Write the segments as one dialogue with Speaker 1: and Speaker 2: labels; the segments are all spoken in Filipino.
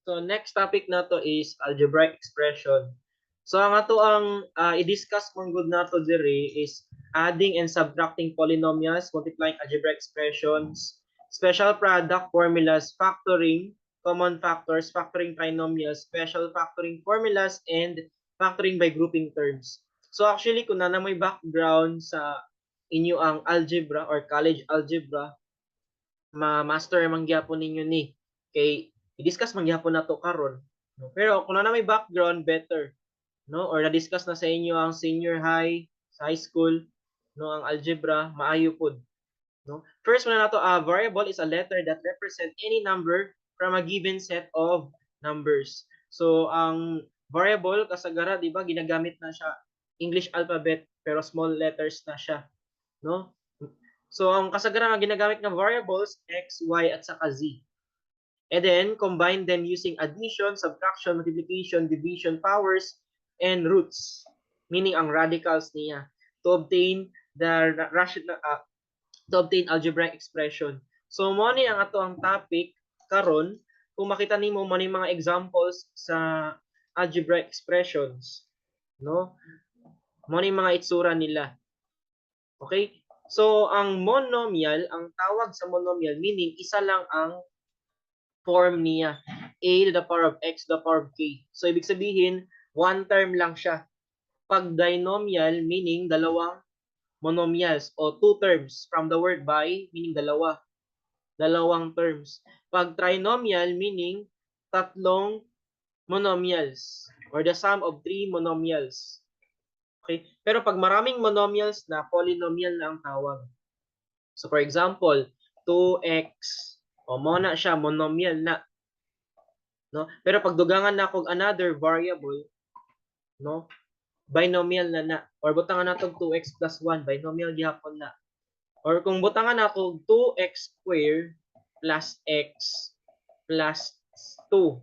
Speaker 1: So next topic na to is algebraic expression. So ang ato ang i-discuss mong good nato diri is adding and subtracting polynomials, multiplying algebraic expressions, special product formulas, factoring, common factors, factoring trinomials, special factoring formulas, and factoring by grouping terms. So actually, kung na may background sa inyo ang algebra or college algebra, ma-master man gyapon ninyo ni kay i-discuss man gyapon nato karon, no? Pero kung na may background, better, no, or na-discuss na sa inyo ang senior high, sa high school, no, ang algebra, maayo pod, no. First muna nato, a variable is a letter that represent any number from a given set of numbers. So ang variable kasagara, di ba, ginagamit na siya English alphabet pero small letters na siya, no. So ang kasagaran nga ginagamit ng variables x, y at saka z. And then combine them using addition, subtraction, multiplication, division, powers, and roots, meaning ang radicals niya, to obtain the rational to obtain algebraic expression. So mo ni ang ato ang topic karon. Kung makita nimo mo ni mga examples sa algebraic expressions, no? Mo ni mga itsura nila. Okay? So ang monomial, ang tawag sa monomial, meaning isa lang ang form niya, a to the power of x to the power of k. So ibig sabihin, one term lang siya. Pag binomial, meaning dalawang monomials o two terms from the word bi, meaning dalawa. Dalawang terms. Pag trinomial, meaning tatlong monomials or the sum of three monomials. Okay? Pero pag maraming monomials na, polynomial na ang tawag. So for example, 2x, o mo na siya, monomial na. No? Pero pag dugangan na kog another variable, no, binomial na. Or butangan na tog 2x plus 1, binomial gihapon na. Or kung butangan na kog 2x squared plus x plus 2,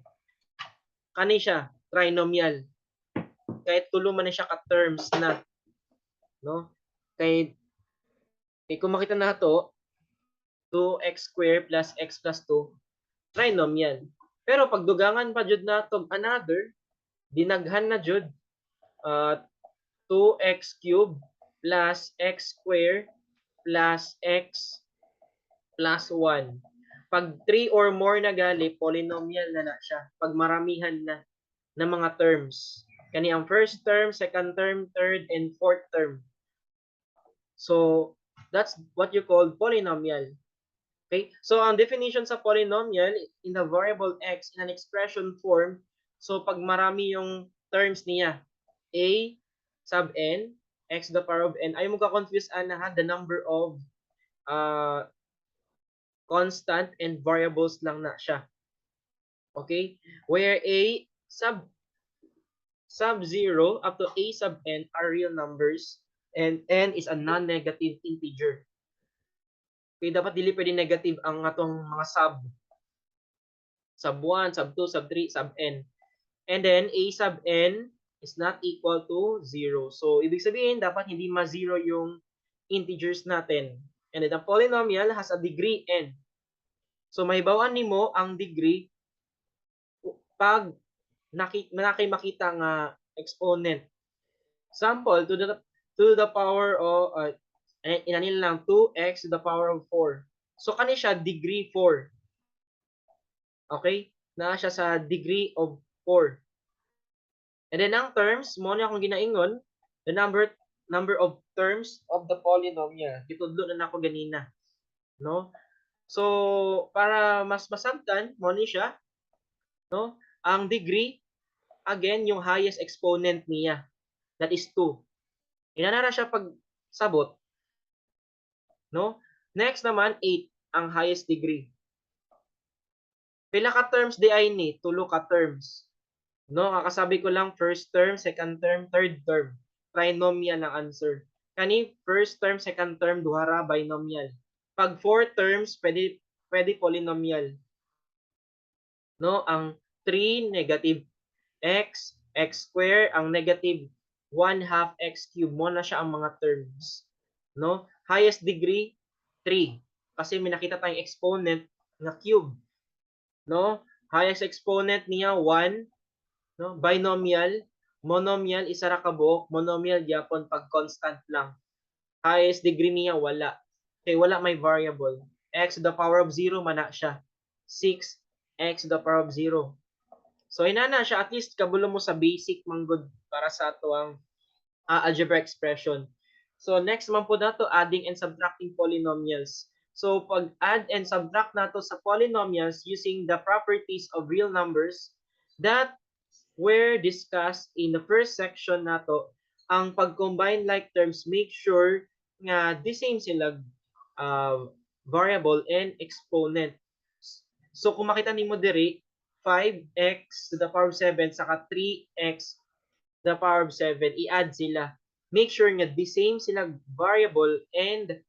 Speaker 1: kani siya, trinomial. Kahit tulo man siya ka terms na, no? Kay kung makita na to, 2x squared plus x plus 2, trinomial. Pero pag dugangan pa jud nato another, dinaghan na jud, 2x cubed plus x squared plus x plus 1. Pag 3 or more na gali, polynomial na siya. Pag maramihan na ng mga terms. Kani ang first term, second term, third, and fourth term. So, that's what you call polynomial. Okay? So, ang definition sa polynomial in the variable x in an expression form, so pag marami yung terms niya, a sub n, x to the power of n, ay mo ka-confuse ana the number of constant and variables lang na siya. Okay? Where a sub 0 up to a sub n are real numbers and n is a non-negative integer. Okay, dapat dili pwede negative ang atong mga sub. Sub 1, sub 2, sub 3, sub n. And then a sub n is not equal to 0. So, ibig sabihin, dapat hindi ma-0 yung integers natin. And then the polynomial has a degree n. So, mahibawan nimo ang degree pag makita nga exponent. Example, to the power of, inanin lang, 2x to the power of 4. So, kani siya degree 4. Okay? Na siya sa degree of 4. And then ang terms, mo na akong ginaingon, the number of terms of the polynomial. Gitudlo na ako ganina. No? So, para mas masabtan, mo ni siya, no? Ang degree, again, yung highest exponent niya. That is 2. Inanara siya pag sabot. No? Next naman, 8, ang highest degree. Pila ka terms di ay ni? Tulo ka terms. No, kakasabi ko lang first term, second term, third term. Trinomial ang answer. Kani first term, second term, duhara binomial. Pag four terms, pwede polynomial. No, ang 3 negative x, x square, ang negative 1/2 x cube mo na siya ang mga terms. No? Highest degree 3 kasi may nakita tayong exponent na cube. No? Highest exponent niya 1, no? Binomial, monomial isa ra ka buok, monomial gyapon pag constant lang. Highest degree niya wala. Okay, wala may variable. X to the power of 0 man na siya. 6 x to the power of 0. So inana siya, at least kabulo mo sa basic manggod para sa ato ang algebra expression. So next man po nato, adding and subtracting polynomials. So pag add and subtract nato sa polynomials using the properties of real numbers that were discussed in the first section nato, ang pag-combine like terms, make sure nga the same sila variable and exponent. So kung makita nimo diri, 5x to the power of 7 saka 3x to the power of 7, i-add sila. Make sure nga the same sila variable and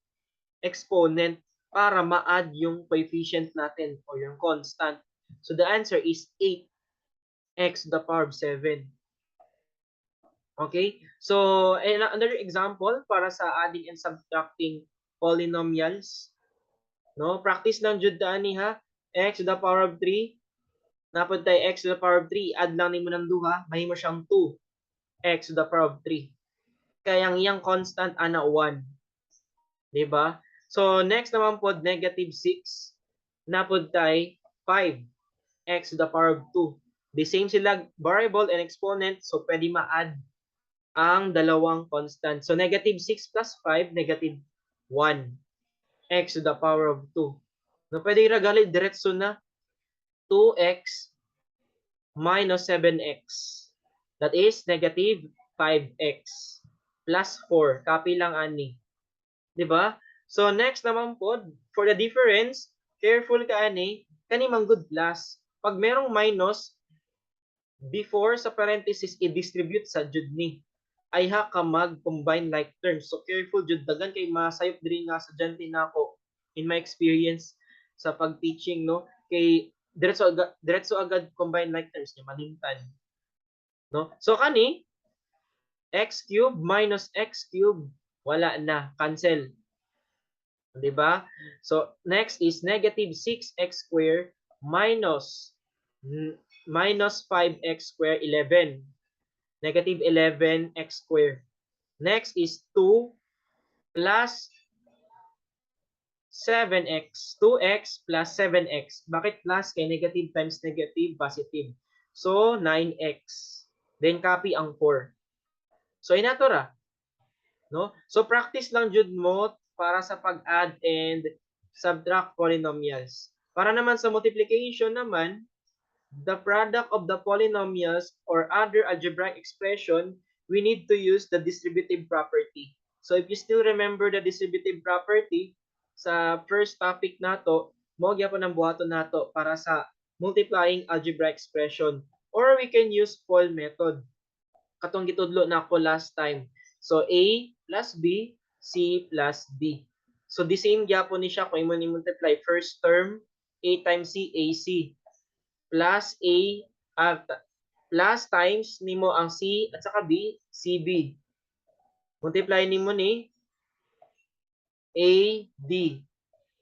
Speaker 1: exponent para ma-add yung coefficient natin or yung constant. So the answer is 8x to the power of 7. Okay? So another example para sa adding and subtracting polynomials. No, practice lang jud ani ha. X to the power of 3. Napod tay x to the power of 3, add lang nimo ng duha, mahimo siyang 2x to the power of 3. Kaya ang iyang constant ana 1. Di ba? So next naman pod negative 6. Napod tay 5x to the power of 2. The same sila variable and exponent, so pwede ma-add ang dalawang constant. So negative 6 plus 5, negative 1 x to the power of 2. No, pwede iragali diretso na 2x minus 7x. That is negative 5x plus 4. Copy lang ani. 'Di ba? So next naman po, for the difference, careful ka ani, kani mang good plus. Pag merong minus, before sa parenthesis, i-distribute sa jud ni. Ay ha ka mag-combine like terms. So careful jud, dagan kay masayop diri nga sa estudyante nako in my experience sa pag-teaching, no, kay diretso agad combine like terms niya manimtan, no. So kani x cube minus x cube, wala na, cancel, di ba? So next is negative 6x squared minus 5x squared, 11. Negative 11x squared. Next is 2 plus 7x. 2x plus 7x. Bakit plus? Kay negative times negative, positive. So, 9x. Then, copy ang 4. So, inato ra. No? So, practice lang jud mo para sa pag-add and subtract polynomials. Para naman sa multiplication naman, the product of the polynomials or other algebraic expression, we need to use the distributive property. So if you still remember the distributive property, sa first topic nato, mo gyapon ang buhaton nato para sa multiplying algebraic expression. Or we can use Paul method. Katong gitudlo na ako last time. So A plus B, C plus D. So the same gyapon ni siya kung imo ni multiply first term A times C, AC. Plus plus times nimo ang C at saka B, CB. Multiply nimo ni AD.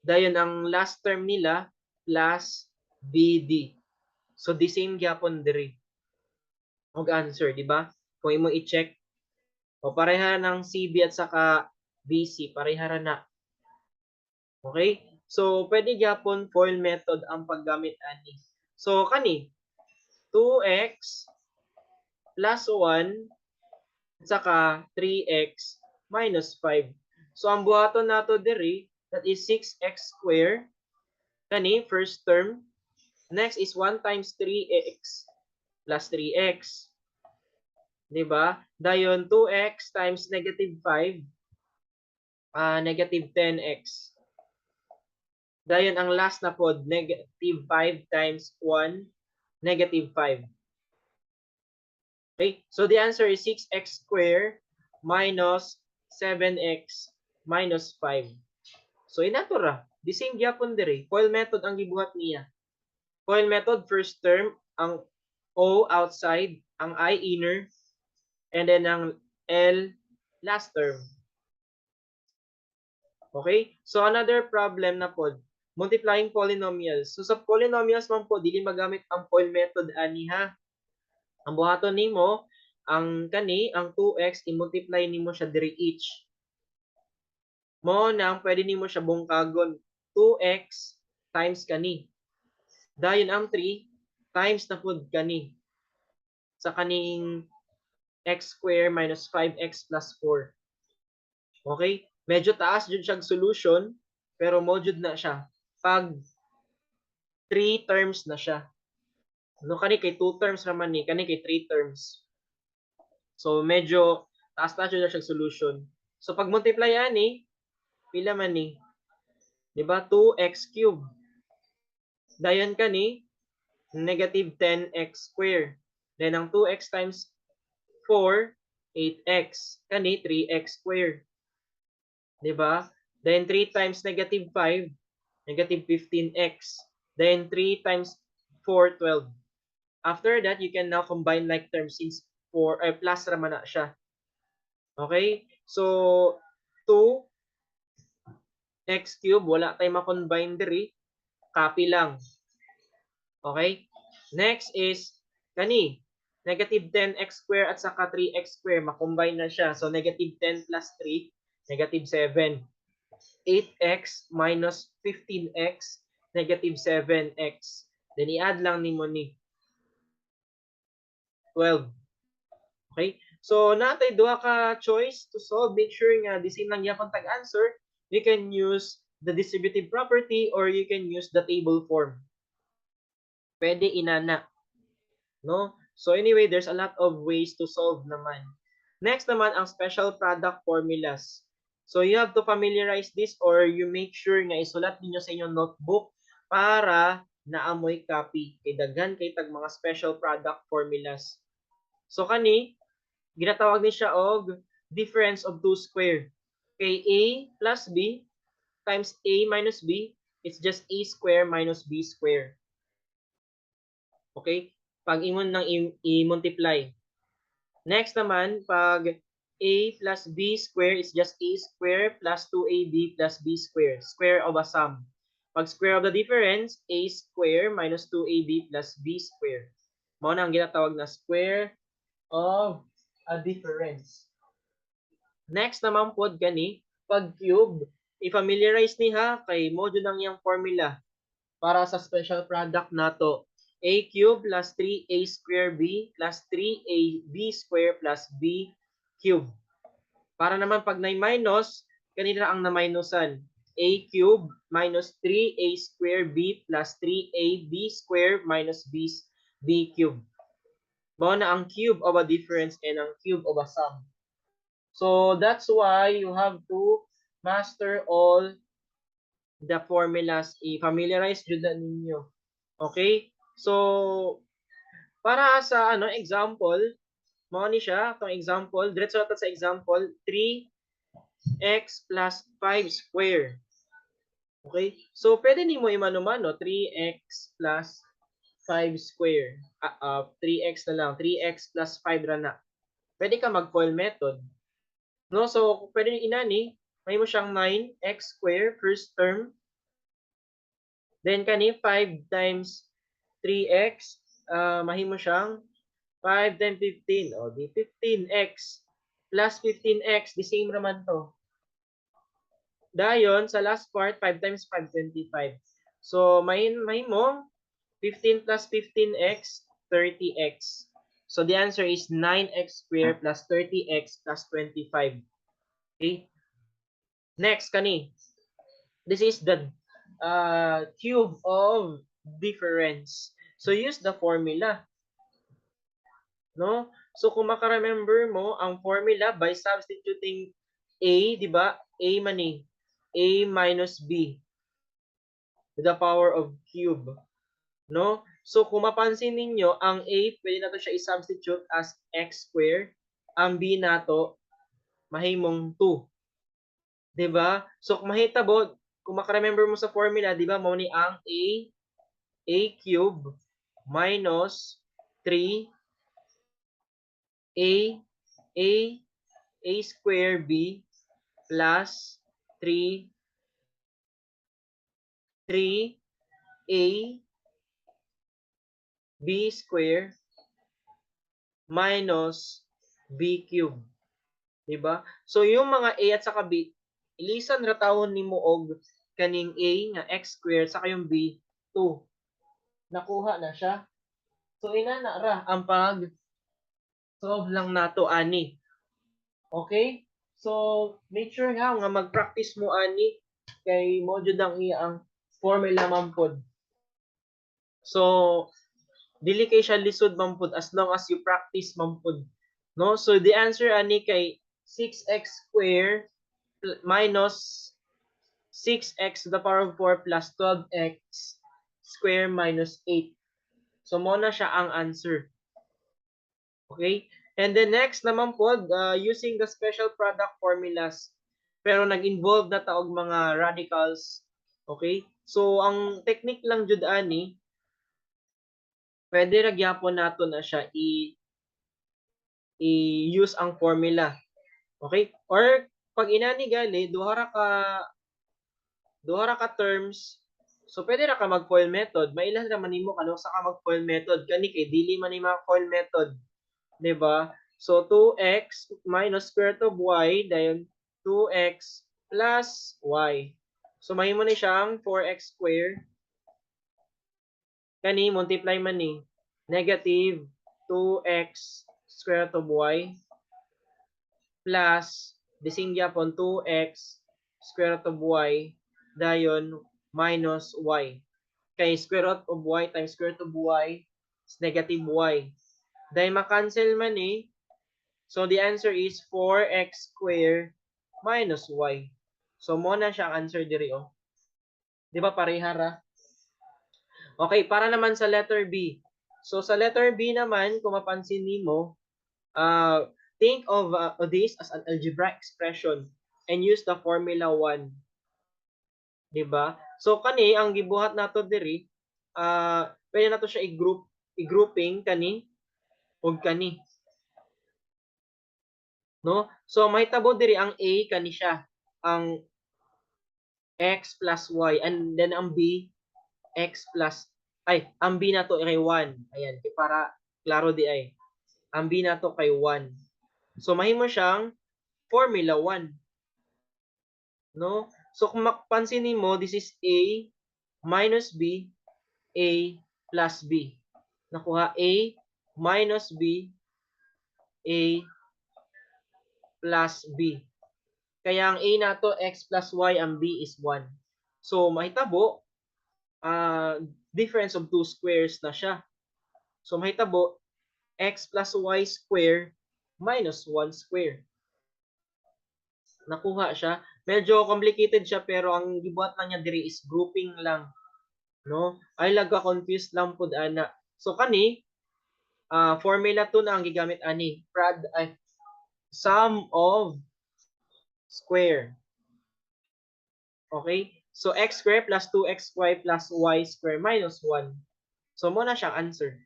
Speaker 1: Dayon ang last term nila plus BD. So the same gyapon diri. Og answer, di ba? Kung imo i-check, o pareha ng CB at saka BC, pareha na. Okay? So pwede gyapon FOIL method ang paggamit ani. So kani 2x plus 1 at saka 3x minus 5. So ang buhaton nato diri, that is 6x squared. Kani first term. Next is 1 times 3x plus 3x. Diba? Dayon 2x times negative 5, negative 10x. Dayon ang last na pod, negative 5 times 1, negative 5. Okay, so the answer is 6x squared minus 7x minus 5. So inato ra, the same gyapon diri. FOIL method ang gibuhat niya. FOIL method, first term, ang O outside, ang I inner, and then ang L last term. Okay? So another problem na pod. multiplying polynomials. So sa polynomials man po dili magamit ang FOIL method ani ha. Ang buhaton nimo ang 2x i-multiply nimo siya diri each. Mo nang pwede nimo siya bungkagon 2x times kani. Dayon ang 3 times na pud kani sa kaning x square minus 5x plus 4. Okay? Medyo taas jud siya solution pero mo jud na siya pag 3 terms na siya. No kani kay 2 terms raman ni, kani kay 3 terms. So medyo taas na siya solution. So pag multiply ani, pila man ni? Di ba? 2x cube. Dayon kani negative 10x square. Then ang 2x times 4, 8x. Kani 3x square. Di ba? Then 3 times negative 5, negative 15x. Then 3 times 4, 12. After that, you can now combine like terms since 4 plus raman na siya. Okay? So 2x cube wala tay ma-combine diri, copy lang. Okay? Next is kani negative 10x square at saka 3x square ma-combine na siya. So negative 10 plus 3, negative 7. 8x minus 15x, negative 7x. Then i-add lang nimo ni 12. Okay? So, natay duha ka choice to solve. Make sure nga the same lang yapon tag-answer. You can use the distributive property or you can use the table form. Pwede inana. No? So, anyway, there's a lot of ways to solve naman. Next naman, ang special product formulas. So, you have to familiarize this or you make sure nga isulat ninyo sa inyong notebook para naamoy copy. Kay daghan kay tag mga special product formulas. So, kani, ginatawag ni siya og difference of two square. Kay a plus b times a minus b, it's just a square minus b square. Okay? Pag ingon nang i-multiply. Next naman, pag a plus b square is just a square plus 2ab plus b square. Square of a sum. Pag square of the difference, a square minus 2ab plus b square. Mao na ang ginatawag na square of a difference. Next naman po gani, pag cube, i-familiarize niha kay mo jud ang iyang formula para sa special product nato. A cube plus 3a square b plus 3ab square plus b cube. Para naman pag na-minus, kanina ang na-minusan. A cube minus 3a square b plus 3ab square minus b cube. Mao na ang cube of a difference and ang cube of a sum. So that's why you have to master all the formulas. I-familiarize jud na ninyo. Okay? So para sa example, mao ni siya, itong example, diretso natin sa example, 3x plus 5 square. Okay? So pwede nimo imano-mano 3x plus 5 square. 3x na lang, 3x plus 5 ra na. Pwede ka mag-FOIL method. No, so pwede inani, may mo siyang 9x square first term. Then kani 5 times 3x, mahimo siyang 5 times 15. O di 15x plus 15x, the same raman to. Dayon sa last part 5 times 5 25. So mahimo 15 plus 15x 30x. So the answer is 9x squared plus 30x plus 25. Okay? Next kani. This is the cube of difference. So use the formula. No? So kung maka-remember mo ang formula by substituting a, di ba? A man eh. A minus b to the power of cube. No? So kung mapansin ninyo, ang a pwede nato siya i-substitute as x squared. Ang b nato mahimong 2. 'Di ba? So kung mahitabo, kung maka-remember mo sa formula, 'di ba, mao ni ang a cube minus 3 a a a square b plus 3 3a b square minus b cube. Diba? So, yung mga a at saka b, ilisan ratawon nimo og kaning a nga x squared saka yung b 2. Nakuha na siya. So, inana ra ang pag-solve lang nato ani. Okay? So, make sure nga mag-practice mo ani kay mo jud ang iya ang formula man pod. So, dili kay siya lisod man pod as long as you practice man pod. No? So, the answer ani kay 6x squared minus 6x to the power of 4 plus 12x square minus 8. So, mo na siya ang answer. Okay? And then next naman po, using the special product formulas. Pero nag-involve na taog mga radicals. Okay? So, ang technique lang jud ani, pwede ra gyapon nato na siya i-use ang formula. Okay? Or pag inani gali, duha ra ka terms. So pwede ra ka mag-FOIL method. Mailan ra man nimo kano sa ka mag-FOIL method kani kay dili man ni FOIL method, di ba? So 2x minus square root of y dayon 2x plus y. So mahimo ni siyang 4x square. Kani multiply man ni negative 2x square root of y plus the same gyapon 2x square root of y dayon minus y. Kay square root of y times square root of y is negative y. Dayon makancel man eh. So the answer is 4x square minus y. So mo na siya ang answer diri oh. Di ba pareha ra? Okay, para naman sa letter B. So sa letter B naman, kung mapansin nimo, think of this as an algebraic expression and use the formula 1. Diba? So kani ang gibuhat nato diri, pwede nato siya i-grouping kani ug kani. No? So mahitabo diri ang A kani siya, ang x plus y, and then ang B x plus ang B nato kay 1. Ayan, para klaro di ay. Ang B nato kay 1. So mahimo siyang formula 1. No? So kung mapansin nimo, this is A minus B, A plus B. Nakuha A minus B, A plus B. Kaya ang A nato x plus y, ang B is 1. So mahitabo, difference of 2 squares na siya. So mahitabo, x plus y square minus 1 square. Nakuha siya. Medyo complicated siya pero ang gibuhat lang niya diri is grouping lang. No? Ay laga confused lang pud ana. So kani formula 2 na ang gigamit ani. Sum of square. Okay? So x square plus 2xy plus y square minus 1. So mo na siyang answer.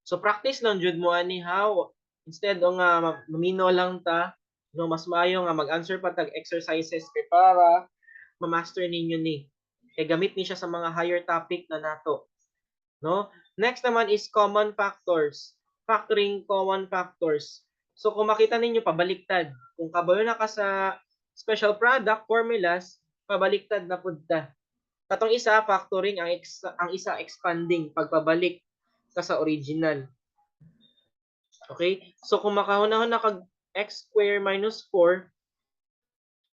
Speaker 1: So practice lang jud mo ani how instead o nga mamino lang ta, no, mas maayo nga mag-answer pa tag exercises kay para ma-master ninyo ni. Kay gamit ni siya sa mga higher topic na nato. No? Next naman is common factors. Factoring common factors. So kung makita ninyo pabaliktad, kung kabalo na ka sa special product formulas, pabaliktad na pud ta. Katong isa factoring, ang isa expanding pagpabalik ka sa original. Okay? So kung makahunahon na kag x square minus 4,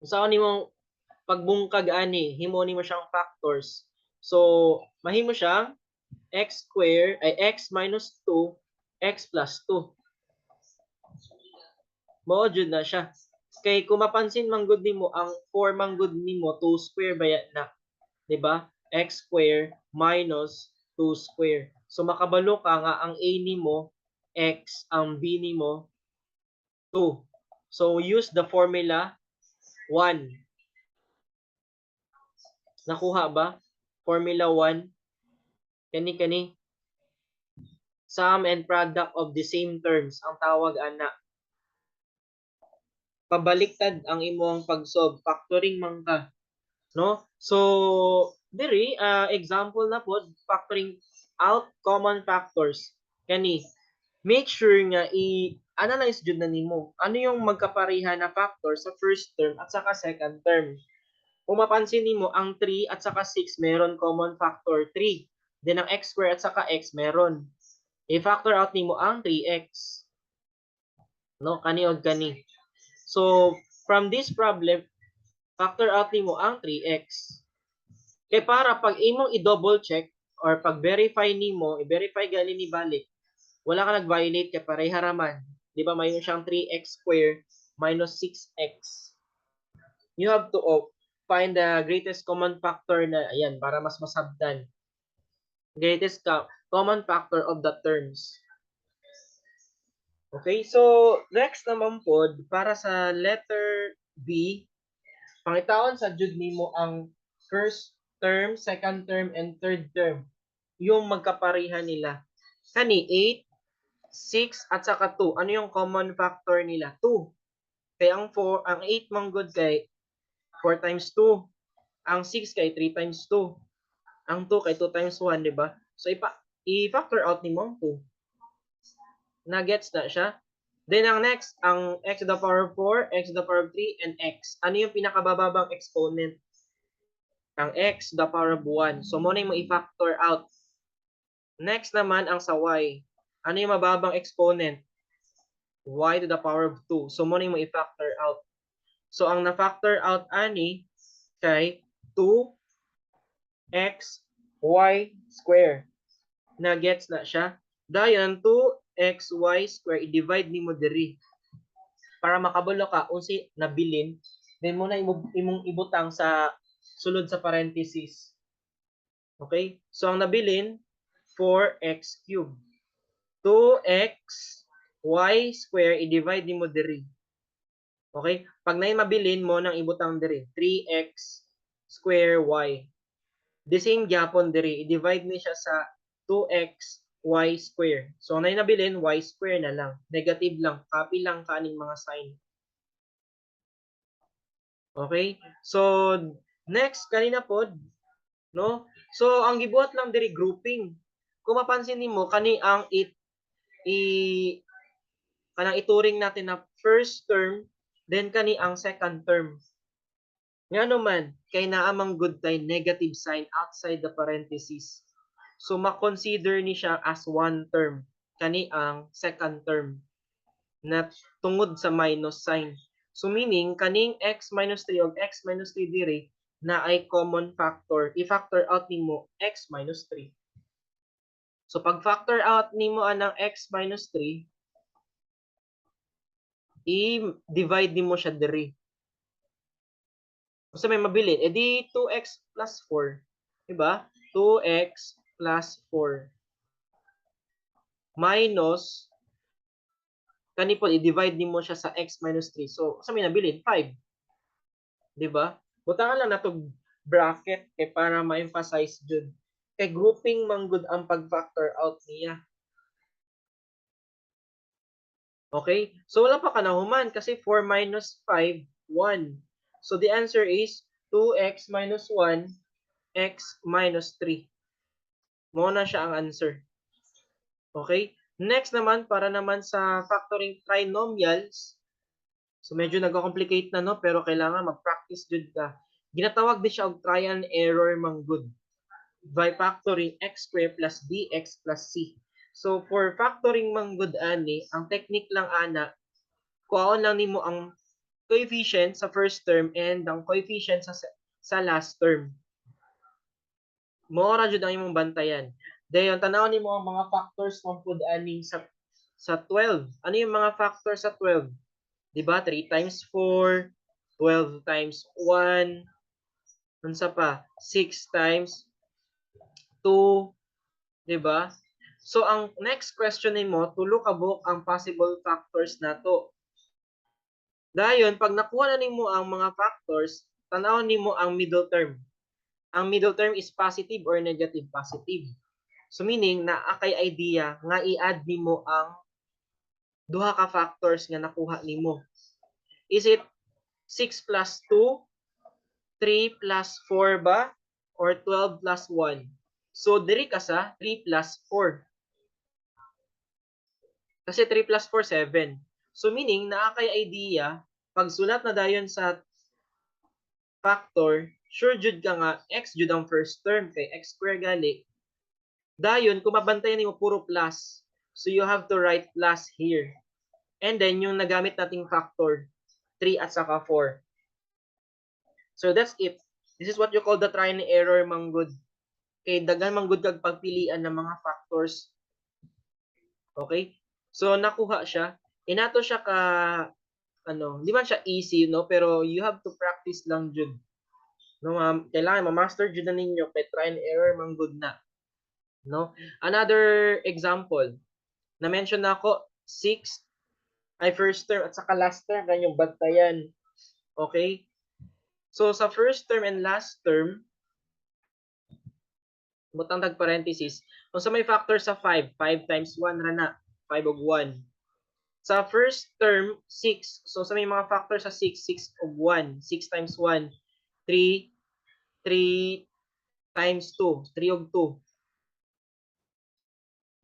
Speaker 1: usaon nimo pagbungkag ani, himo nimo siyang factors. So mahimo siyang x square ay x minus 2 x plus 2. Mao jud na siya. Kay kung mapansin man gud nimo ang 4 man gud nimo 2 square baya na, di ba? X square minus 2 square. So makabalo ka nga ang A nimo x, ang B nimo 2. So use the formula 1. Nakuha ba? Formula 1. Kani sum and product of the same terms ang tawag ana. Pabaliktad ang imong pag-solve, factoring man ka. no? So diri example na pod factoring out common factors kani make sure nga i-analyze jud na nimo ano yung magkapareha na factor sa first term at saka second term. Kung mapansin nimo ang 3 at saka 6 meron common factor 3. Then ang x square at saka x meron. I-factor out nimo ang 3x. No, kani og kani. So from this problem, factor out nimo ang 3x. Kay para pag imong i-double check or pag verify nimo, i-verify gali ni balik, wala ka nag-violate kay pareha raman. Di ba mayon siyang 3x square minus 6x. You have to find the greatest common factor na ayan para mas masabdan. Greatest common factor of the terms. Okay, so next naman po para sa letter B, pangitawon sa jud nimo ang first term, second term, and third term. Yung magkapareha nila. Kani 8, 6 at saka 2. Ano yung common factor nila? 2. Kaya ang 4, ang 8 manggod kay 4 times 2. Ang 6 kay 3 times 2. Ang 2 kay 2 times 1, di ba? So i-factor out nimo ang 2. Na-gets na siya? Then ang next, ang x to the power of 4, x to the power of 3, and x. Ano yung pinakabababang exponent? Ang x to the power of 1. So muna yung mo i-factor out. Next naman ang sa y. Ano yung mababang exponent? Y to the power of 2. So muna yung mo i-factor out. So ang na-factor out ani kay 2x y square. Na-gets na siya? Dayon 2xy square i-divide nimo diri para makabalo ka unsi nabilin then mo na imong ibutang sa sulod sa parenthesis. Okay? So ang nabilin 4x cube. 2x y square i-divide nimo diri. Okay? Pag nay mabilin mo nang ibutang diri 3x square y. The same gyapon diri i-divide ni siya sa 2x y square. So, ang nabilin, y square na lang. Negative lang. Copy lang kaning mga sign. Okay? So, next, kanina po, no? So, ang gibuhat lang diri grouping. Kung mapansin nimo kani ang kanang ituring natin na first term, then kani ang second term. Nga naman, kay naamang good tay negative sign outside the parenthesis. So, ma-consider ni siya as one term. Kani ang second term na tungod sa minus sign. So, meaning, kaning x minus 3 o x minus 3 diri na ay common factor. I-factor out nimo x minus 3. So, pag factor out nimo anang x minus 3, i-divide nimo siya diri. Kasi may mabilin. E di 2x plus 4. Diba? 2x plus 4 minus kani po i-divide nimo siya sa x minus 3. So, sa may nabilin 5. 'Di ba? Butangan lang nato bracket kay para ma-emphasize jud. Kay grouping man gud ang pag-factor out niya. Okay? So wala pa kanahuman kasi 4 minus 5, 1. So the answer is 2x minus 1, x minus 3. Mo na siya ang answer. Okay? Next naman, para naman sa factoring trinomials, so medyo nag-complicate na no, pero kailangan mag-practice jud ka. Ginatawag din siya og trial and error manggod by factoring x squared plus bx plus c. So for factoring manggod ani, ang technique lang ana, kuhaon lang nimo ang coefficient sa first term and ang coefficient sa last term. Mo ra jud ang imong bantayan. Dayon tanaw nimo ang mga factors ng pud ani sa 12. Ano yung mga factors sa 12? Diba? 3 times 4, 12 times 1, unsa pa? 6 times 2, diba? So, ang next question nimo, tulo ka buok ang possible factors nato. Dayon, pag nakuha na nimo ang mga factors, tanaw nimo ang middle term. Ang middle term is positive or negative positive. So, meaning, naakay idea nga i-add nimo ang duha ka factors nga nakuha nimo. Is it 6 plus 2, 3 plus 4 ba? Or 12 plus 1? So, diri ka sa 3 plus 4. Kasi 3 plus 4, 7. So, meaning, naa kay idea, pag sulat na dayon sa factor, sure jud ka nga, x jud ang first term, kay x square gali. Dayon, kung mabantayan mo puro plus, so you have to write plus here. And then, yung nagamit nating factor, 3 at saka 4. So, that's it. This is what you call the try and error, manggod. Kay daghan manggod kag pagpilian ng mga factors. Okay? So, nakuha siya. Inato siya ka, di man siya easy, no? Pero you have to practice lang jud. No, kailangan ma-master jud na ninyo kay try and error manggod na. No? Another example, na-mention na ako, 6 ay first term at saka last term, kanyang bantayan. Okay? So, sa first term and last term, butang tag parenthesis, kung sa may factor sa 5, 5 times 1 rana, 5 og 1. Sa first term, 6. So, sa may mga factor sa 6, 6 og 1. 6 times 1, 3. 3 times 2, 3 og 2.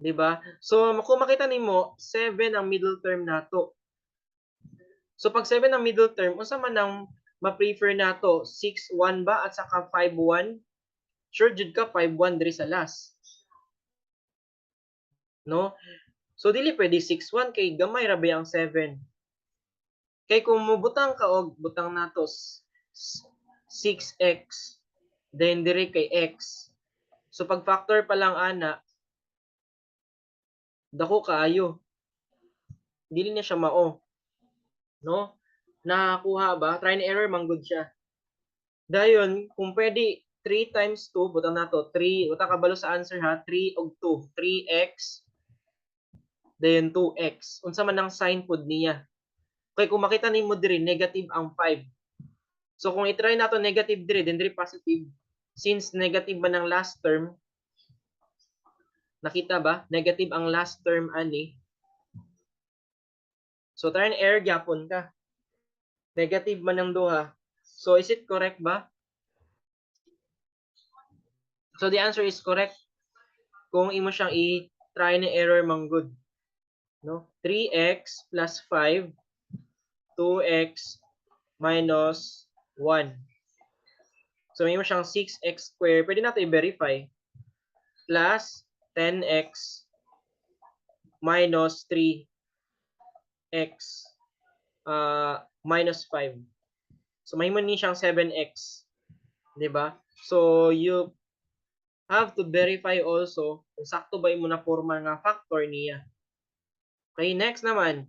Speaker 1: Diba? So, kung makita nimo 7 ang middle term nato. So, pag 7 ang middle term, unsa man ang ma-prefer nato? 6-1 ba at saka 5-1? Sure jud ka 5-1 diri sa last. No? So, dili pwede 6-1 kay gamay ra ba ang 7. Kay kung mubutang ka og butang nato 6x, then diri kay x. So, pag factor pa lang ana, dako kaayo. Dili na siya mao. No? Nakakuha ba? Try and error manggod siya. Dayon, kung pwede 3 times 2, butang nato 3, butang kabalo sa answer ha, 3 og 2, 3x, dayon 2x. Unsa man ang sign pod niya? Kay kung makita nimo diri negative ang 5. So kung i-try nato negative diri, then diri positive. Since negative man ang last term, nakita ba? Negative ang last term ani. So try and error gyapon ka. Negative man ang duha. So is it correct ba? So the answer is correct. Kung imo siyang i-try and error manggod. No? 3x plus 5, 2x minus 1. So may mo siyang 6x squared. Pwede natin i-verify. Plus 10x minus 3x minus 5. So may mo ni siyang 7x. 'Di ba? So you have to verify also kung sakto ba imo na forma nga factor niya. Okay, next naman.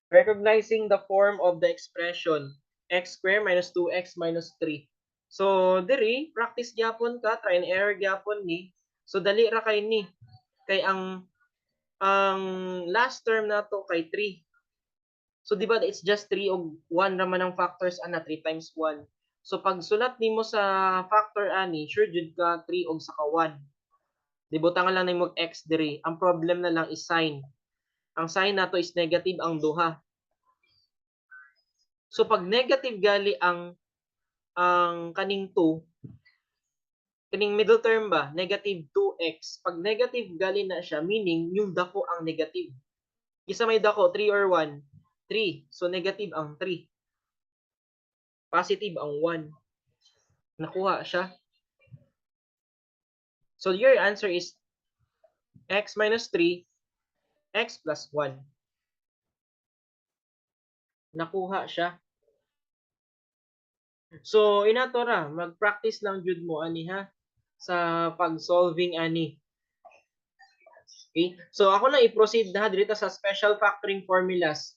Speaker 1: Recognizing the form of the expression x squared minus 2x minus 3. So, diri, practice gyapon ka, try and error gyapon ni. So, dali ra kay ni. Kay ang last term na to kay 3. So, di ba, it's just 3 og 1 raman ang factors, ana, 3 times 1. So, pag sulat nimo sa factor ani, sure jud ka 3 og saka 1. Di butangan lang nimo x diri. Ang problem na lang is sign. Ang sign nato is negative ang duha. So pag negative gali ang kaning 2, kaning middle term ba, negative 2x. Pag negative gali na siya, meaning yung dako ang negative. Isa may dako, 3 or 1? 3. So negative ang 3. Positive ang 1. Nakuha siya. So your answer is x minus 3, x plus 1. Nakuha siya. So inato ra, mag-practice lang jud mo ani ha sa pag-solving ani. Okay? So ako na i-proceed na dito sa special factoring formulas.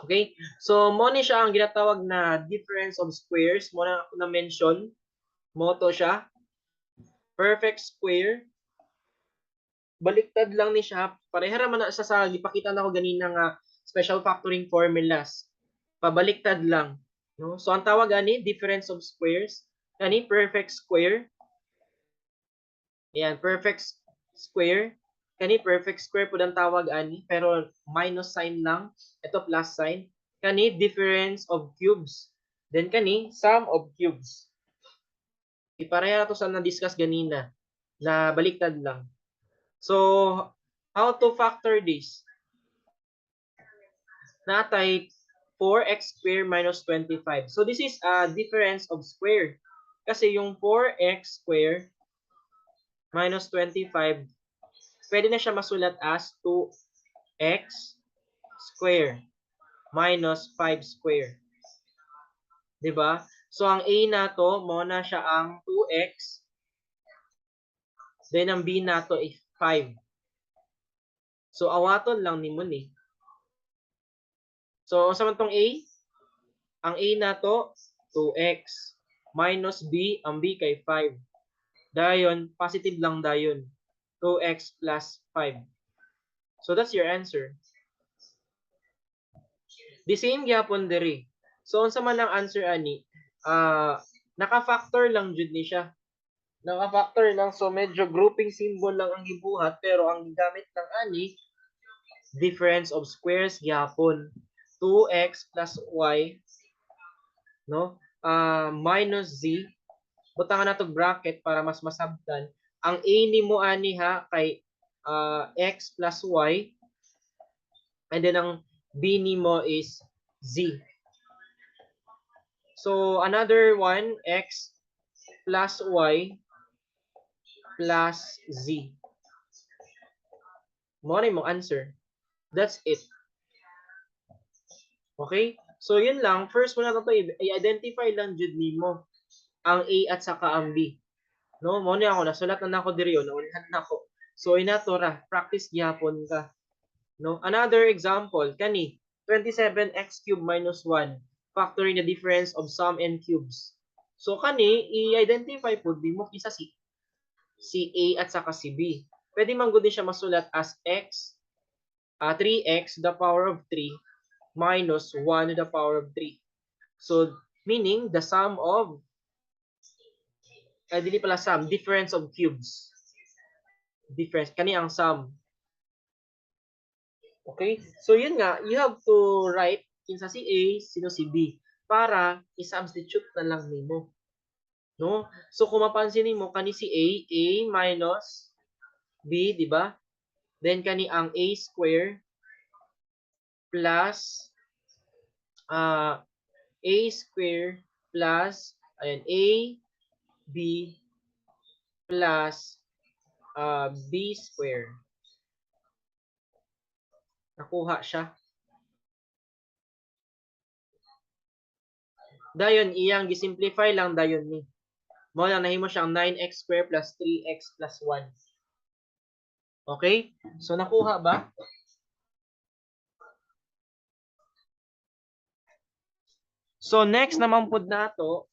Speaker 1: Okay? So mo ni siya ang ginatawag na difference of squares. Mo na ako na mention. Mo to siya. Perfect square. Baliktad lang ni siya. Pareha ra man na sa gipakita na ko ganina nga special factoring formulas. Pabaliktad lang, no? So ang tawag ani difference of squares, ani perfect square. Yan, perfect square. Kani perfect square pud ang tawag ani, pero minus sign lang. Ito plus sign. kani difference of cubes. Then kani sum of cubes. Ipareha to sa na-discuss ganina na baliktad lang. So, how to factor this? Natay 4x square minus 25. So, this is a difference of square. Kasi yung 4x square minus 25, pwede na siya masulat as 2x square minus 5 square. Diba? So, ang A na to, mo na siya ang 2x. Then, ang B na to is 5. So, awaton lang ni mo ni. So, sa man tong A? Ang A na to, 2x. Minus B, ang B kay 5. Dayon, positive lang dayon. 2x plus 5. So, that's your answer. The same gyapon diri. So, unsa man ang answer ani? Naka-factor lang jud ni siya. Naka-factor lang. So, medyo grouping symbol lang ang gibuhat. Pero ang gamit ng ani, difference of squares gyapon. 2x plus y, no? Minus z. Butangan na to bracket para mas masabtan. Ang a ni mo ani ha kay x plus y. And then ang b ni mo is z. So, another one, x plus y plus z. Mo na yung answer. That's it. Okay? So, yun lang. First mo na ito, i-identify lang jud nimo ang A at saka ang B. No? Mo na ako, nasulat na ako diri yun, naulihan na ako. So, inatora, practice gyapon ka. No? Another example, kani, 27x cubed minus 1. Factoring the difference of sum and cubes. So, kani, i-identify po, di mo isa si A at saka si B. Pwede man gud siya masulat as x, 3x to the power of 3 minus 1 to the power of 3. So, meaning the sum of, dili pala sum, difference of cubes. Difference, kani ang sum. Okay? So, yun nga, you have to write kinsa si A, sino si B, para i-substitute na lang nimo. No? So, kung mapansin nimo kani si A minus B, di ba? Then, kani ang A square plus A square plus, ayan, A, B, plus B square. Nakuha siya. Dayon, iyang gisimplify lang dayon ni. Mo lang nahimo siyang 9x square plus 3x plus 1. Okay? So, nakuha ba? So, next naman po nato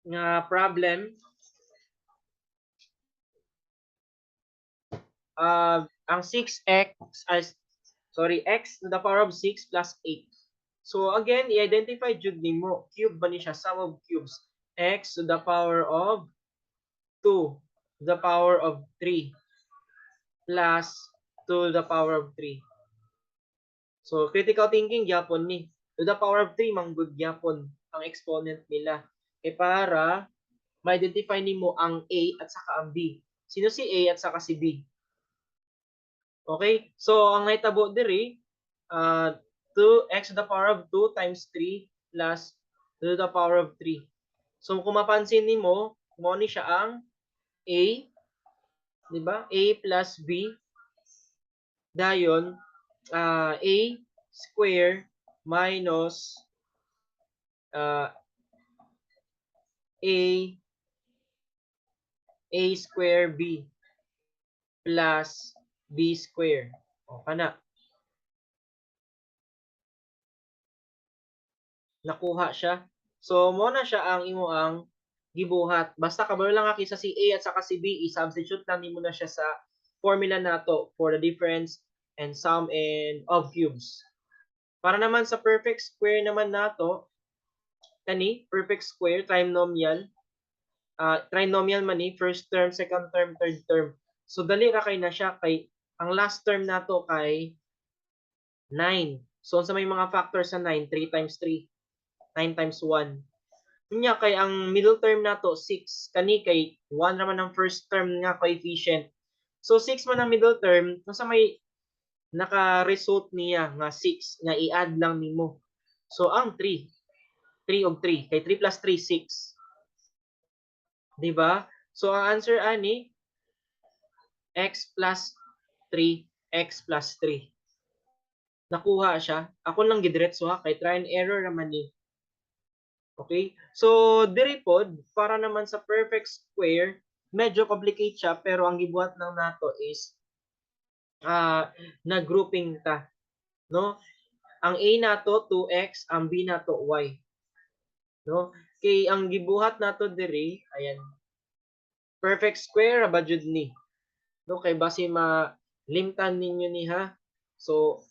Speaker 1: nga problem. Ang 6x, x to the power of 6 plus 8. So, again, i-identify jud nimo. Cube ba ni siya? Sum of cubes. X to the power of 2 to the power of 3 plus 2 to the power of 3. So, critical thinking, gyapon ni. To the power of 3, manggod gyapon ang exponent nila. Para ma-identify nimo ang A at saka ang B. Sino si A at saka si B? Okay? So, ang naitabo diri, 2x to the power of 2 times 3 plus 2 to the power of 3. So, kung mapansin nimo, mo ni siya ang A, di ba? A plus B. Dayon, A square minus A square B plus B square. O, kana. Nakuha siya. So, mo na siya ang imo ang gibuhat. Basta kabalo lang aki sa si A at saka si B, i-substitute lang nimo na siya sa formula nato for the difference and sum and of cubes. Para naman sa perfect square naman nato, kani perfect square trinomial. Trinomial man ni first term, second term, third term. So dali ra kay na siya kay ang last term nato kay 9. So, sa may mga factors sa 9, 3 times 3, 9 times 1. Nya kay ang middle term nato 6, kani kay 1 raman ang first term nga coefficient. So 6 man ang middle term, kung sa may naka-result niya nga 6 nga i-add lang nimo. So ang 3, 3 og 3 kay 3 plus 3 6. Di ba? So ang answer ani x plus 3, x plus 3. Nakuha siya. Ako lang gidiretso ha kay try and error naman ni. Okay? So, diri pod, para naman sa perfect square, medyo complicate siya, pero ang gibuhat lang nato is na-grouping ta. No? Ang A nato 2x, ang B nato y. No? Kay ang gibuhat nato diri, ayan, perfect square ba jud ni. No? Kay base malimtan ninyo ni ha. So,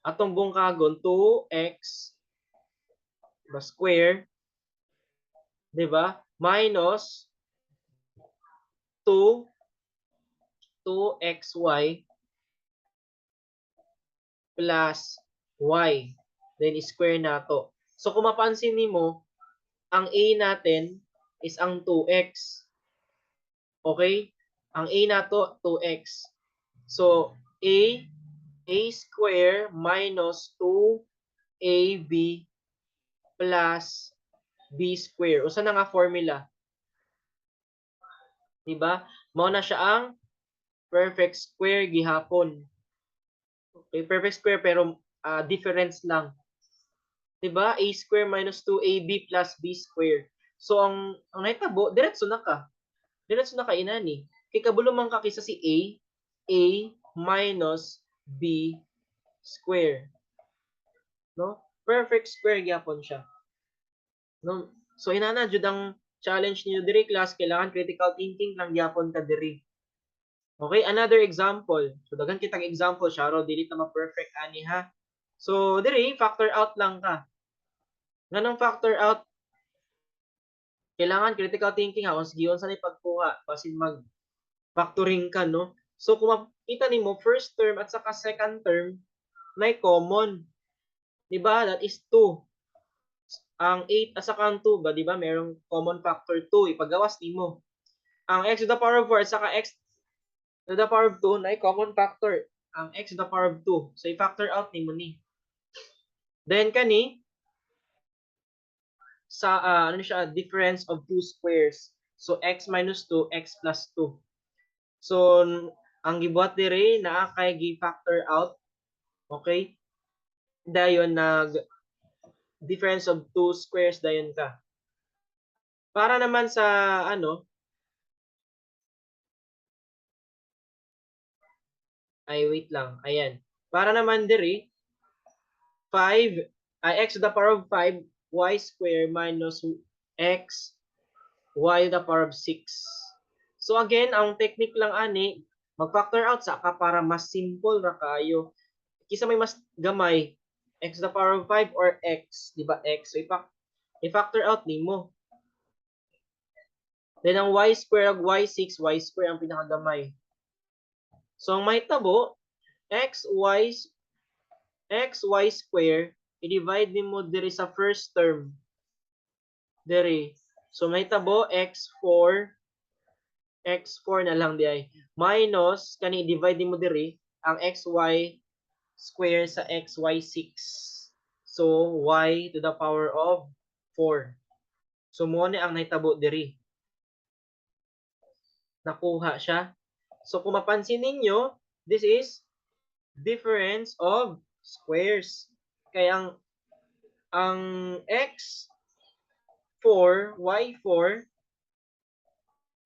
Speaker 1: atong bungkagon 2x ba square, 'di ba? Minus 2xy plus y. Then square nato. So kung mapansin nimo, ang a natin is ang 2x. Okay? Ang a nato 2x. So a square minus 2ab plus b square. Usa na nga formula. Diba? Mao na siya ang perfect square gihapon. Okay, perfect square pero difference lang. 'Di ba? A square minus 2ab plus b square. So ang nahitabo diretso na ka. Diretso na ka inani. Kay kabulo man ka kaysa si a minus b square. No? Perfect square gyapon siya. No? So inana jud ang challenge niyo diri class, kailangan critical thinking lang gyapon ka diri. Okay, another example. So daghan kitang example, Sharo, dili ta ma-perfect ani ha. So diri factor out lang ka. Nganong factor out? Kailangan critical thinking ha, kung giyon sa ni pagkuha basin mag factoring ka, no? So kung makita nimo first term at saka second term may common. 'Di ba? That is 2. Ang 8 at saka ang 2 ba, 'di ba? Merong common factor 2, ipagawas nimo. Ang x to the power of 4 at saka x to the power of 2 na common factor. Ang x to the power of 2. So i-factor out nimo ni. Then kani sa ano siya, difference of two squares. So x minus 2, x plus 2. So ang gibuhat diri naa kay gi-factor out. Okay? Dayon nag difference of two squares dayon ka. Para naman sa ano, ay wait lang, ayan. Para naman diri 5 ay x to the power of 5 y square minus x y to the power of 6. So again, ang technique lang ani, mag-factor out sa ka para mas simple ra kayo. Kisa may mas gamay, x to the power of 5 or x, di ba x? So i-factor out nimo. Then ang y square ug y6, y square ang pinakagamay. So ang mahitabo, xy square, i-divide nimo diri sa first term. Diri. So mahitabo x4 na lang diay. Minus kani divide nimo diri ang xy square sa xy6. So y to the power of 4. So mo ni ang nahitabo diri. Nakuha siya. So kung mapansin ninyo, this is difference of squares. Kaya ang x4, y4,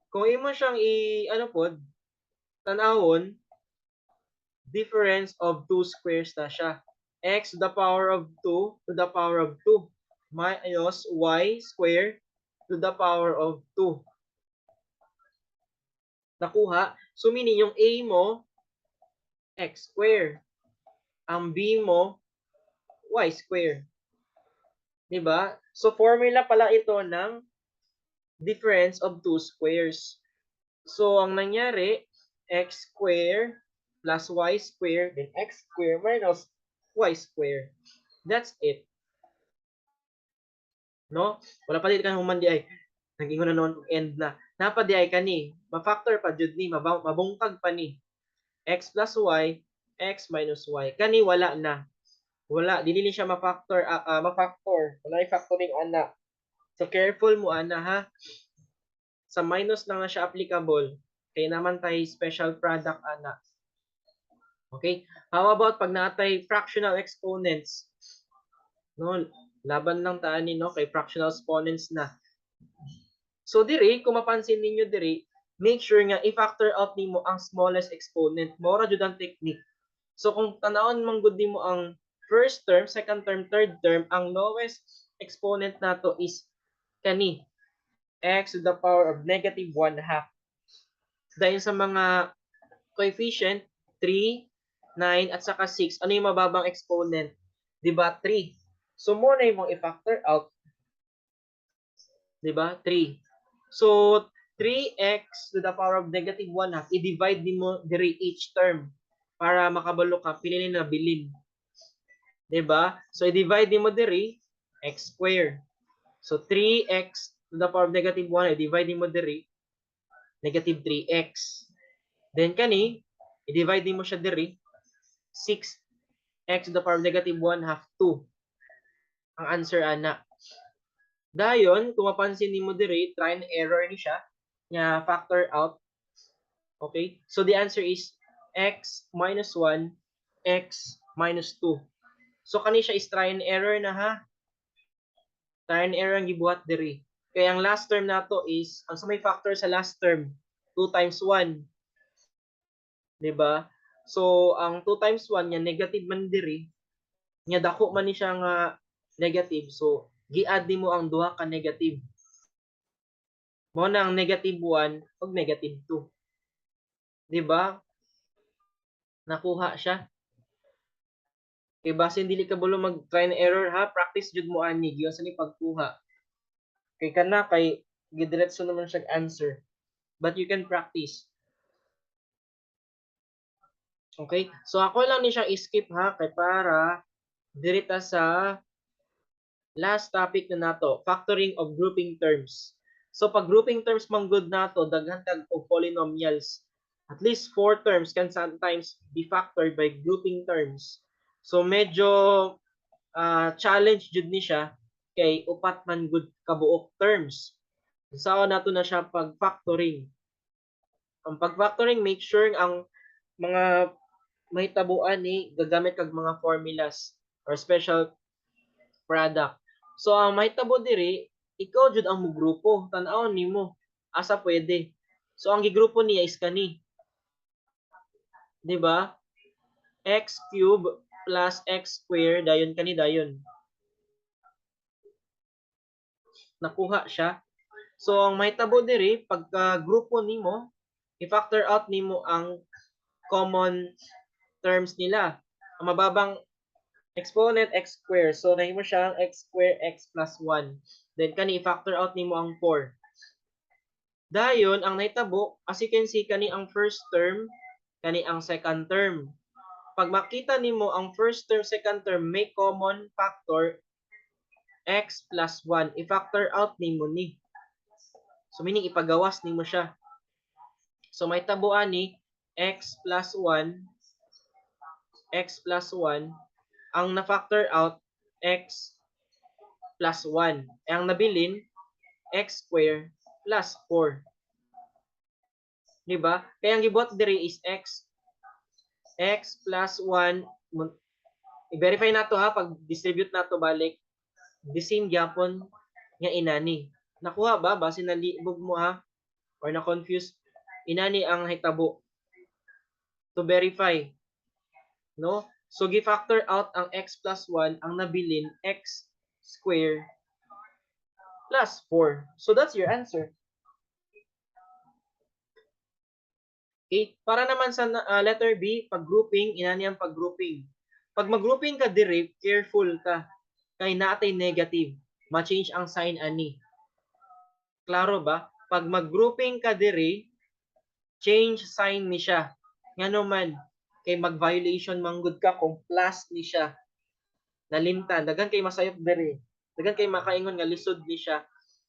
Speaker 1: kung imo siyang ano pod, tanawon, difference of two squares na siya. X to the power of 2 to the power of 2 minus y square to the power of 2. Nakuha? So meaning yung A mo, x square. Ang B mo, y square. Diba? So formula pala ito ng difference of two squares. So ang nangyari, x square plus y square, then x square minus y square. That's it. No? Wala pa dito ka human di ay naging na noon end na. Napa di ay kani, ma-factor pa jud ni, mabungkag pa ni. X plus y, x minus y. Kani wala na. Wala, dili ni siya ma-factor, ma-factor. Wala ay factoring ana. So careful mo ana ha. Sa minus lang na siya applicable. Kaya naman tayo special product ana. Okay? How about pag natay fractional exponents? No, laban lang taan ni no kay fractional exponents na. So diri, kung mapansin ninyo diri, make sure nga i-factor out nimo ang smallest exponent. Mora jud ang technique. So kung tanawon man gud nimo ang first term, second term, third term, ang lowest exponent nato is kani x to the power of negative 1/2. Dahil sa mga coefficient 3, 9 at saka 6, ano yung mababang exponent? 'Di ba? 3. So mo na imong i-factor out. 'Di ba? 3. So 3x to the power of negative 1/2, i-divide nimo diri each term para makabalo ka pili na bilin. 'Di ba? So i-divide nimo diri x square. So 3x to the power of negative 1, i-divide nimo diri negative 3x. Then kani, i-divide nimo siya diri 6x to the power of negative 1/2, 2. Ang answer ana. Dayon, kung mapansin nimo diri, try and error ni siya nga factor out. Okay? So the answer is x minus 1, x minus 2. So kani siya is try and error na ha. Try and error ang gibuhat diri. Kaya ang last term nato is, ang sa may factor sa last term, 2 times 1. 'Di ba? So ang 2 times 1 nya negative man diri, nya dako man ni siya nga negative. So gi-add nimo ang duha ka negative. Mo na ang negative 1 ug negative 2. 'Di ba? Nakuha siya. Kay basin dili ka bulo mag try and error ha, practice jud mo ani gyud sa ni pagkuha. Kay kana kay gidiretso naman siya answer. But you can practice. Okay? So ako lang ni siya i-skip ha kay para dirita sa last topic na nato, factoring of grouping terms. So pag grouping terms man good nato, daghan tag og polynomials. At least 4 terms can sometimes be factored by grouping terms. So medyo challenge jud ni siya kay upat man good kabuok terms. Sao nato na siya pag factoring. Ang pag factoring, make sure ang mga may tabuan ni gagamit kag mga formulas or special product. So ang mahitabo diri, ikaw jud ang mugrupo, tan-awon nimo asa pwede. So ang gigrupo niya is kani. 'Di ba? X cube plus x square dayon kani dayon. Nakuha siya. So ang mahitabo diri pagka grupo nimo, i-factor out nimo ang common terms nila. Ang mababang exponent x square. So nahimo siya x square x plus 1. Then kani i-factor out nimo ang 4. Dayon ang nahitabo, as you can see kani ang first term, kani ang second term. Pag makita nimo ang first term, second term may common factor x plus 1, i-factor out nimo ni. So meaning ipagawas nimo siya. So may tabuan ni x plus 1 ang na-factor out x plus 1. Ang nabilin x square plus 4. Diba? Kaya ang gibuhat diri is x plus 1. I-verify nato ha pag distribute nato balik. The same gyapon nga inani. Nakuha ba? Base nalibog mo ha? Or na-confuse? Inani ang hitabo. To verify. No? So, gi-factor out ang x plus 1, ang nabilin x square plus 4. So, that's your answer. Okay? Para naman sa letter B, pag-grouping, inani ang pag-grouping. Pag mag-grouping ka diri, careful ka. Kay natay negative. Ma-change ang sign ani. Klaro ba? Pag mag-grouping ka diri, change sign ni siya. Nga naman, kay mag-violation manggod ka kung plus ni siya. nalimtan, daghan kay masayop diri. Daghan kay makaingon nga lisod ni siya,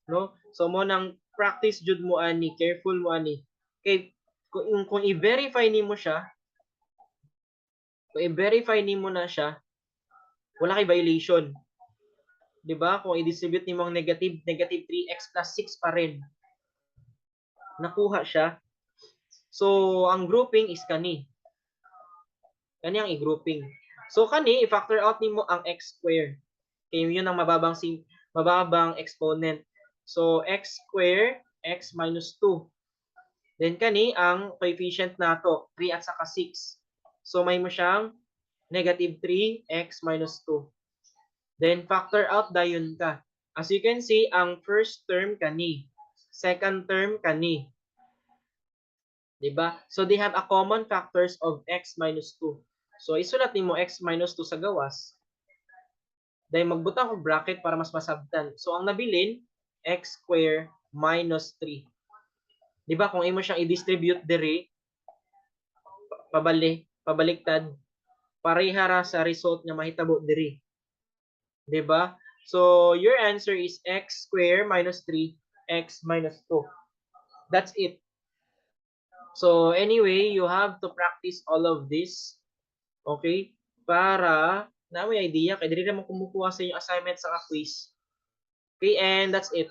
Speaker 1: no? So mo nang practice jud mo ani, careful mo ani. Kay kung i-verify nimo siya, kung i-verify nimo na siya, wala kay violation. 'Di ba? Kung i-distribute nimo ang negative 3x plus 6 pa rin. Nakuha siya. So ang grouping is kani. Kani ang i-grouping. So kani i-factor out nimo ang x square. Kay yun ang mababang exponent. So x square, x minus 2. Then kani ang coefficient nato, 3 at saka 6. So may mo siyang negative 3x minus 2. Then factor out dayon ka. As you can see, ang first term kani, second term kani. 'Di ba? So they have a common factors of x minus 2. So isulat nimo x minus 2 sa gawas. Dahil magbutang og bracket para mas masabtan. So ang nabilin, x square minus 3. 'Di ba kung imo siyang i-distribute diri, pabaliktad, pareha ra sa result nga mahitabo diri. 'Di ba? So your answer is x square minus 3, x minus 2. That's it. So anyway, you have to practice all of this. Okay? Para na may idea kay diri naman kumukuha sa inyong assignment sa quiz. Okay, and that's it.